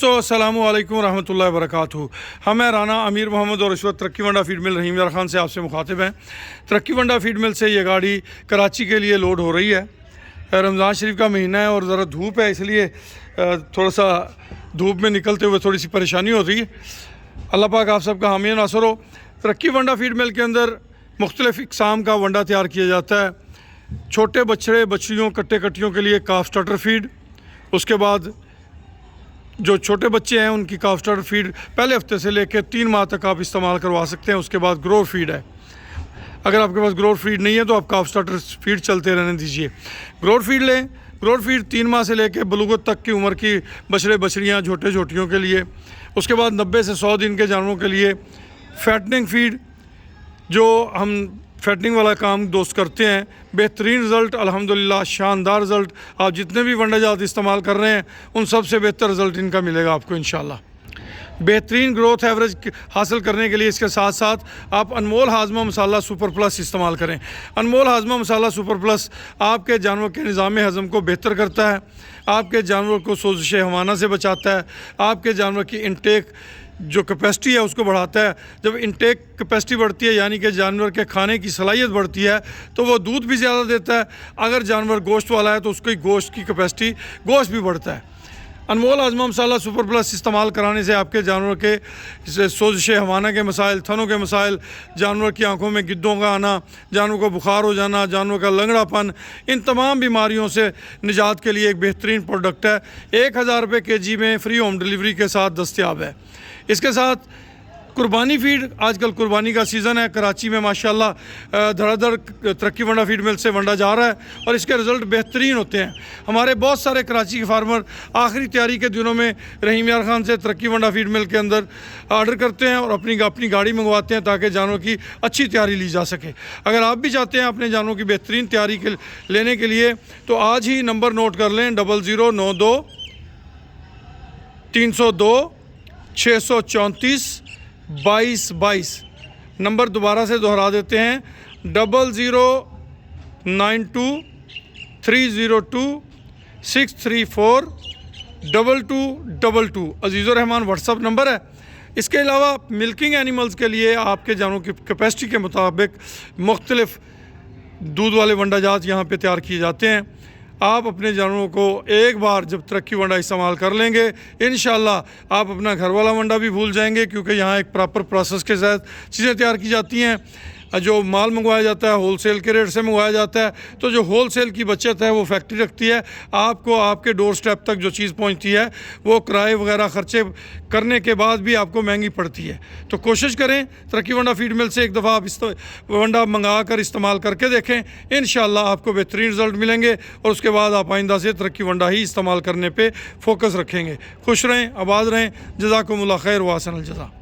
अस्सलामु अलैकुम रहमतुल्लाहि व बरकातुहू। हम हैं राना अमीर मोहम्मद और इस वक्त तरक्की वंडा फीड मिल रहीम यार खान से आपसे मुखातिब हैं। तरक्की वंडा फीड मिल से ये गाड़ी कराची के लिए लोड हो रही है। रमज़ान शरीफ का महीना है और ज़रा धूप है, इसलिए थोड़ा सा धूप में निकलते हुए थोड़ी सी परेशानी होती है। अल्लाह पाक आप सबका हामी नासर हो। तरक्की वंडा फीड मिल के अंदर मुख्तलिफ़ इक़साम का वंडा तैयार किया जाता है। छोटे बछड़े बछड़ियों कट्टे कट्टियों के लिए काफ स्टार्टर फीड, उसके बाद जो छोटे बच्चे हैं उनकी काफ स्टार्टर फीड पहले हफ्ते से लेकर 3 माह तक आप इस्तेमाल करवा सकते हैं। उसके बाद ग्रोवर फीड है। अगर आपके पास ग्रोवर फीड नहीं है तो आप काफ स्टार्टर फीड चलते रहने दीजिए। ग्रोवर फीड लें। ग्रोवर फीड 3 माह से लेकर बलूगत तक की उम्र की बछड़े बछड़ियाँ छोटे छोटियों के लिए। उसके बाद 90 से 100 दिन के जानवरों के लिए फैटनिंग फीड, जो हम फैटनिंग वाला काम दोस्त करते हैं। बेहतरीन रिज़ल्ट अल्हम्दुलिल्लाह, शानदार रिज़ल्ट। आप जितने भी वंडा जात इस्तेमाल कर रहे हैं उन सबसे बेहतर रिज़ल्ट इनका मिलेगा आपको इंशाल्लाह। बेहतरीन ग्रोथ एवरेज हासिल करने के लिए इसके साथ साथ आप अनमोल हाजमा मसाला सुपर प्लस इस्तेमाल करें। अनमोल हाजमा मसाला सुपर प्लस आपके जानवर के निज़ाम हज़म को बेहतर करता है, आपके जानवर को सोजिश हवाना से बचाता है, आपके जानवर की इंटेक जो कैपेसिटी है उसको बढ़ाता है। जब इंटेक कैपेसिटी बढ़ती है यानी कि जानवर के खाने की सलाहियत बढ़ती है तो वो दूध भी ज़्यादा देता है। अगर जानवर गोश्त वाला है तो उसकी गोश्त की कैपेसिटी, गोश्त भी बढ़ता है। अनमोल हाजमा मसाला सुपर प्लस इस्तेमाल कराने से आपके जानवर के सोजिश हवाना के मसाइल, थनों के मसाइल, जानवर की आंखों में गिद्धों का आना, जानवर को बुखार हो जाना, जानवर का लंगड़ापन, इन तमाम बीमारियों से निजात के लिए एक बेहतरीन प्रोडक्ट है। 1000 रुपये kg में फ्री होम डिलीवरी के साथ दस्तयाब है। इसके साथ कुर्बानी फीड, आजकल कुर्बानी का सीज़न है। कराची में माशाल्लाह धड़ाधड़ तरक्की वंडा फीड मिल से वंडा जा रहा है और इसके रिज़ल्ट बेहतरीन होते हैं। हमारे बहुत सारे कराची के फार्मर आखिरी तैयारी के दिनों में रहीम यार खान से तरक्की वंडा फीड मिल के अंदर ऑर्डर करते हैं और अपनी गाड़ी मंगवाते हैं ताकि जानवरों की अच्छी तैयारी ली जा सके। अगर आप भी चाहते हैं अपने जानवरों की बेहतरीन तैयारी लेने के लिए तो आज ही नंबर नोट कर लें 0092 302 634 2222। नंबर दोबारा से दोहरा देते हैं 0092 302 634 2222। अजीज़ुर रहमान व्हाट्सअप नंबर है। इसके अलावा मिल्किंग एनिमल्स के लिए आपके जानवरों की कैपेसिटी के मुताबिक मुख्तलिफ दूध वाले वंडा जात यहाँ पे तैयार किए जाते हैं। आप अपने जानवरों को एक बार जब तरक्की वंडा इस्तेमाल कर लेंगे इंशाल्लाह आप अपना घर वाला वंडा भी भूल जाएंगे, क्योंकि यहाँ एक प्रॉपर प्रोसेस के साथ चीज़ें तैयार की जाती हैं। जो माल मंगवाया जाता है होलसेल के रेट से मंगवाया जाता है, तो जो होलसेल की बचत है वो फैक्ट्री रखती है। आपको आपके डोर स्टेप तक जो चीज़ पहुंचती है वो किराए वगैरह ख़र्चे करने के बाद भी आपको महंगी पड़ती है। तो कोशिश करें तरक्की वंडा फीड मिल से एक दफ़ा आप वंडा मंगा कर इस्तेमाल करके देखें, इंशाल्लाह आपको बेहतरीन रिज़ल्ट मिलेंगे और उसके बाद आप आइंदा से तरक्की वंडा ही इस्तेमाल करने पर फोकस रखेंगे। खुश रहें, आबाद रहें। जज़ाकुमुल्लाह खैर व अहसनल जज़ा।